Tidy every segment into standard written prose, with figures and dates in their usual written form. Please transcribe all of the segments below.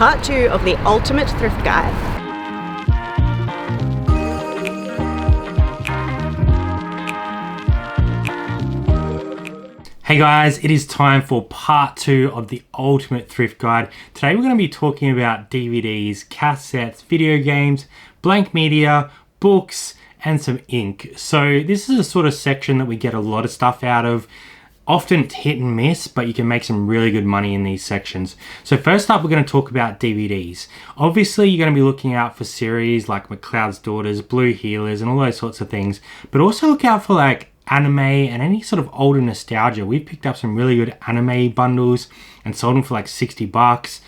part 2 of the Ultimate Thrift Guide. Hey guys, it is time for part 2 of the Ultimate Thrift Guide. Today we're going to be talking about DVDs, cassettes, video games, blank media, books, and some ink. So this is a sort of section that we get a lot of stuff out of. Often it's hit and miss, but you can make some really good money in these sections. So first up, we're going to talk about DVDs. Obviously, you're going to be looking out for series like McCloud's Daughters, Blue Heelers, and all those sorts of things. But also look out for like anime and any sort of older nostalgia. We've picked up some really good anime bundles and sold them for like $60.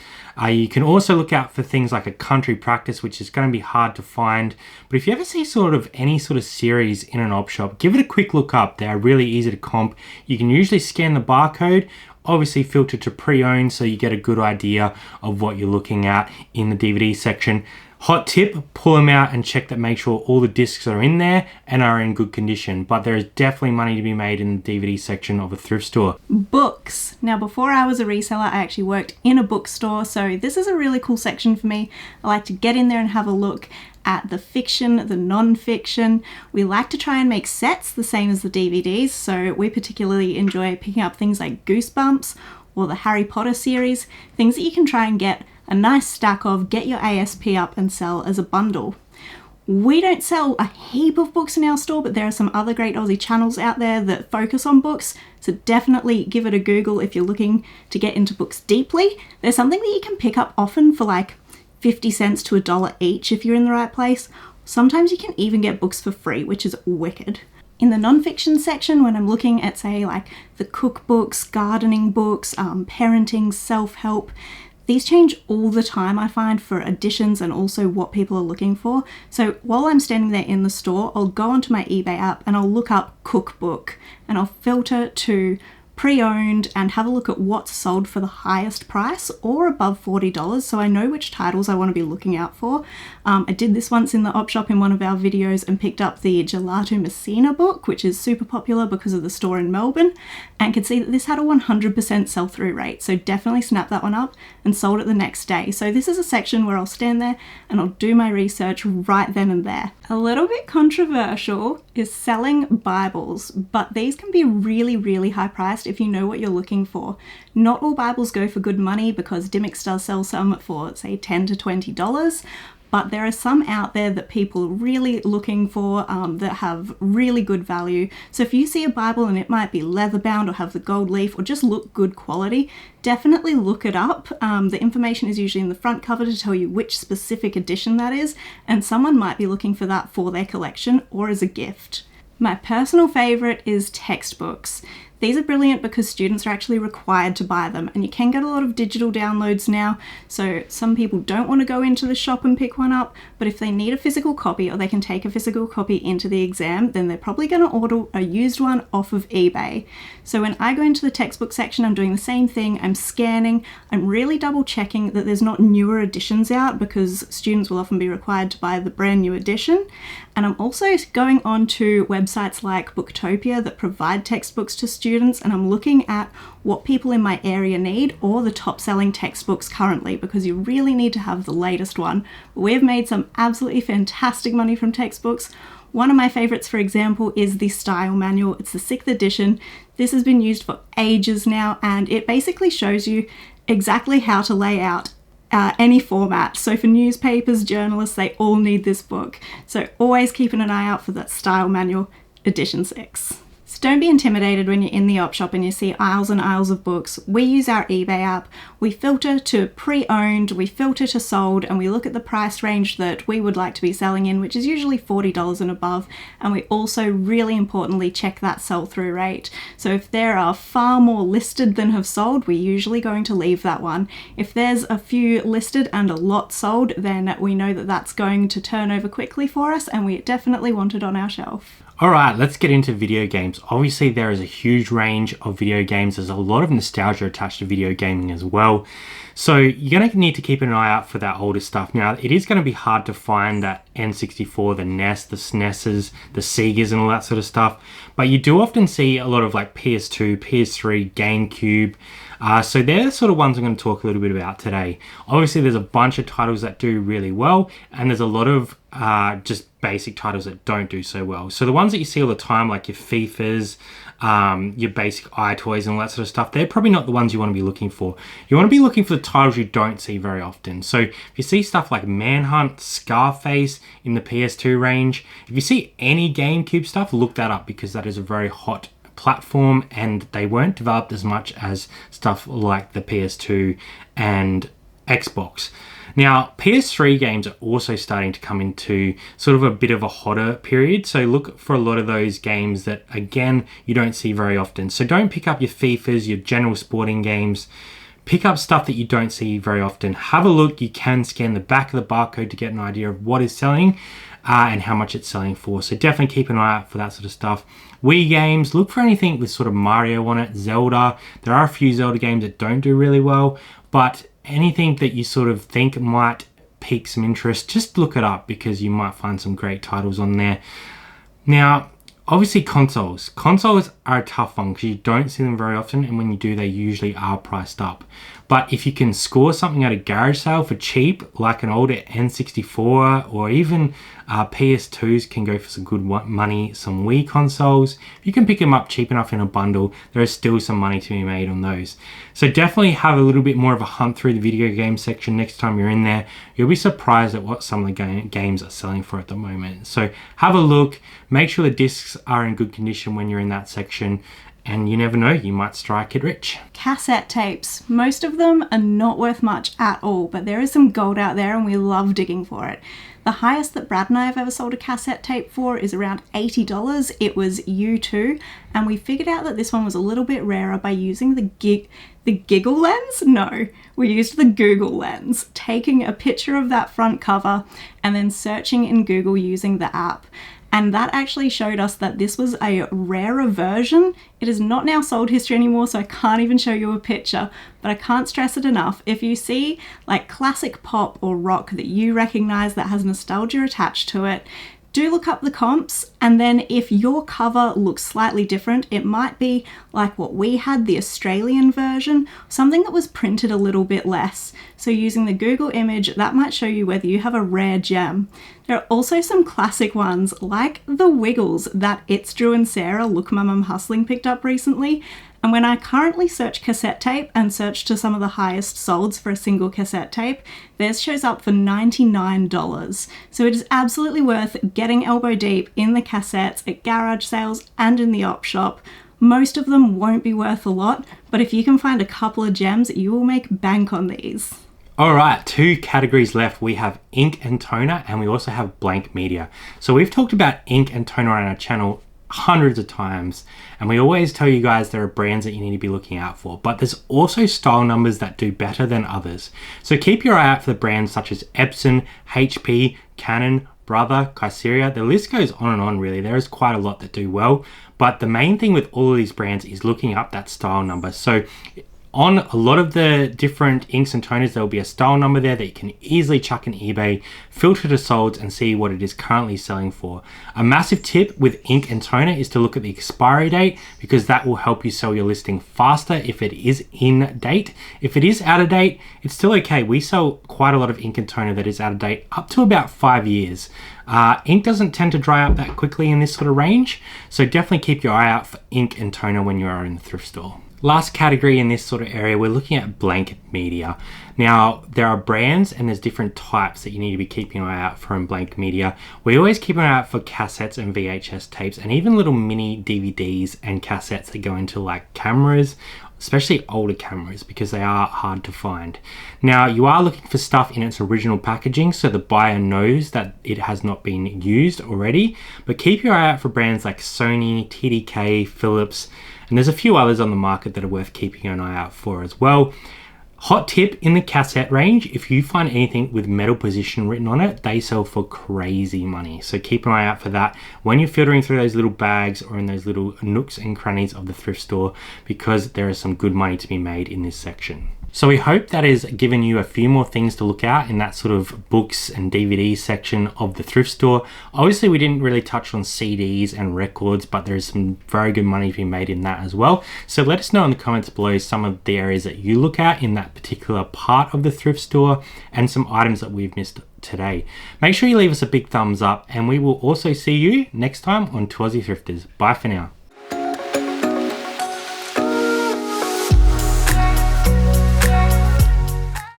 You can also look out for things like A Country Practice, which is going to be hard to find. But if you ever see sort of any sort of series in an op shop, give it a quick look up. They are really easy to comp. You can usually scan the barcode, obviously filter to pre-owned, so you get a good idea of what you're looking at in the DVD section. Hot tip, pull them out and check that, make sure all the discs are in there and are in good condition. But there is definitely money to be made in the DVD section of a thrift store. Books. Now, before I was a reseller, I actually worked in a bookstore, so this is a really cool section for me. I like to get in there and have a look at the fiction, the non-fiction. We like to try and make sets the same as the DVDs, so we particularly enjoy picking up things like Goosebumps or the Harry Potter series, things that you can try and get a nice stack of, get your ASP up and sell as a bundle. We don't sell a heap of books in our store, but there are some other great Aussie channels out there that focus on books, so definitely give it a Google if you're looking to get into books deeply. There's something that you can pick up often for like 50 cents to $1 each if you're in the right place. Sometimes you can even get books for free, which is wicked. In the non-fiction section, when I'm looking at, say, like the cookbooks, gardening books, parenting, self-help, these change all the time, I find, for editions and also what people are looking for. So while I'm standing there in the store, I'll go onto my eBay app and I'll look up cookbook and I'll filter to pre-owned and have a look at what's sold for the highest price or above $40, so I know which titles I want to be looking out for. I did this once in the op shop in one of our videos and picked up the Gelato Messina book, which is super popular because of the store in Melbourne, and could see that this had a 100% sell-through rate, so definitely snapped that one up and sold it the next day. So this is a section where I'll stand there and I'll do my research right then and there. A little bit controversial is selling Bibles, but these can be really, really high priced if you know what you're looking for. Not all Bibles go for good money because Dymocks does sell some for, say, $10 to $20, but there are some out there that people are really looking for that have really good value. So if you see a Bible and it might be leather bound or have the gold leaf or just look good quality, definitely look it up. The information is usually in the front cover to tell you which specific edition that is, and someone might be looking for that for their collection or as a gift. My personal favourite is textbooks. These are brilliant because students are actually required to buy them, and you can get a lot of digital downloads now, so some people don't want to go into the shop and pick one up, but if they need a physical copy or they can take a physical copy into the exam, then they're probably going to order a used one off of eBay. So when I go into the textbook section, I'm doing the same thing. I'm scanning, I'm really double checking that there's not newer editions out because students will often be required to buy the brand new edition. And I'm also going on to websites like Booktopia that provide textbooks to students, and I'm looking at what people in my area need or the top selling textbooks currently, because you really need to have the latest one. We've made some absolutely fantastic money from textbooks. One of my favorites, for example, is the Style Manual. It's the 6th edition. This has been used for ages now, and it basically shows you exactly how to lay out any format. So for newspapers, journalists, they all need this book. So always keeping an eye out for that Style Manual edition 6. So don't be intimidated when you're in the op shop and you see aisles and aisles of books. We use our eBay app. We filter to pre-owned, we filter to sold, and we look at the price range that we would like to be selling in, which is usually $40 and above. And we also, really importantly, check that sell-through rate. So if there are far more listed than have sold, we're usually going to leave that one. If there's a few listed and a lot sold, then we know that that's going to turn over quickly for us, and we definitely want it on our shelf. Alright, let's get into video games. Obviously there is a huge range of video games. There's a lot of nostalgia attached to video gaming as well. So you're going to need to keep an eye out for that older stuff. Now, it is going to be hard to find that N64, the NES, the SNESs, the Segas and all that sort of stuff. But you do often see a lot of like PS2, PS3, GameCube, So they're the sort of ones I'm going to talk a little bit about today. Obviously, there's a bunch of titles that do really well, and there's a lot of just basic titles that don't do so well. So the ones that you see all the time, like your FIFAs, your basic iToys and all that sort of stuff, they're probably not the ones you want to be looking for. You want to be looking for the titles you don't see very often. So if you see stuff like Manhunt, Scarface in the PS2 range, if you see any GameCube stuff, look that up, because that is a very hot platform and they weren't developed as much as stuff like the PS2 and Xbox. Now, PS3 games are also starting to come into sort of a bit of a hotter period. So look for a lot of those games that, again, you don't see very often. So don't pick up your FIFAs, your general sporting games. Pick up stuff that you don't see very often. Have a look. You can scan the back of the barcode to get an idea of what is selling and how much it's selling for. So definitely keep an eye out for that sort of stuff. Wii games, look for anything with sort of Mario on it, Zelda. There are a few Zelda games that don't do really well, but anything that you sort of think might pique some interest, just look it up, because you might find some great titles on there. Now, obviously consoles. Consoles are a tough one because you don't see them very often, and when you do, they usually are priced up. But if you can score something at a garage sale for cheap, like an older N64 or even PS2s can go for some good money, some Wii consoles. If you can pick them up cheap enough in a bundle, there is still some money to be made on those. So definitely have a little bit more of a hunt through the video game section next time you're in there. You'll be surprised at what some of the games are selling for at the moment. So have a look, make sure the discs are in good condition when you're in that section, and you never know, you might strike it rich. Cassette tapes. Most of them are not worth much at all, but there is some gold out there and we love digging for it. The highest that Brad and I have ever sold a cassette tape for is around $80. It was U2, and we figured out that this one was a little bit rarer by using the Giggle lens? No, we used the Google lens, taking a picture of that front cover and then searching in Google using the app. And that actually showed us that this was a rarer version. It is not now sold history anymore, so I can't even show you a picture, but I can't stress it enough. If you see like classic pop or rock that you recognize that has nostalgia attached to it, do look up the comps, and then if your cover looks slightly different, it might be like what we had, the Australian version, something that was printed a little bit less. So using the Google image, that might show you whether you have a rare gem. There are also some classic ones like the Wiggles that It's Drew and Sarah Look My Mum Hustling picked up recently. And when I currently search cassette tape and search to some of the highest solds for a single cassette tape, theirs shows up for $99. So it is absolutely worth getting elbow deep in the cassettes at garage sales and in the op shop. Most of them won't be worth a lot, but if you can find a couple of gems, you will make bank on these. All right, 2 categories left. We have ink and toner, and we also have blank media. So we've talked about ink and toner on our channel hundreds of times, and we always tell you guys there are brands that you need to be looking out for, but there's also style numbers that do better than others. So keep your eye out for the brands such as Epson, HP, Canon, Brother, Kyocera. The list goes on and on, really. There is quite a lot that do well, but the main thing with all of these brands is looking up that style number. So on a lot of the different inks and toners, there will be a style number there that you can easily chuck in eBay, filter to solds, and see what it is currently selling for. A massive tip with ink and toner is to look at the expiry date, because that will help you sell your listing faster if it is in date. If it is out of date, it's still okay. We sell quite a lot of ink and toner that is out of date up to about 5 years. Ink doesn't tend to dry up that quickly in this sort of range, so definitely keep your eye out for ink and toner when you are in the thrift store. Last category in this sort of area, we're looking at blank media. Now, there are brands and there's different types that you need to be keeping an eye out for in blank media. We always keep an eye out for cassettes and VHS tapes, and even little mini DVDs and cassettes that go into like cameras, especially older cameras, because they are hard to find. Now, you are looking for stuff in its original packaging, so the buyer knows that it has not been used already, but keep your eye out for brands like Sony, TDK, Philips, and there's a few others on the market that are worth keeping an eye out for as well. Hot tip in the cassette range, if you find anything with metal position written on it, they sell for crazy money. So keep an eye out for that when you're filtering through those little bags or in those little nooks and crannies of the thrift store, because there is some good money to be made in this section. So we hope that has given you a few more things to look out in that sort of books and DVD section of the thrift store. Obviously, we didn't really touch on CDs and records, but there's some very good money to be made in that as well. So let us know in the comments below some of the areas that you look at in that particular part of the thrift store and some items that we've missed today. Make sure you leave us a big thumbs up, and we will also see you next time on 2 Aussie Thrifters. Bye for now.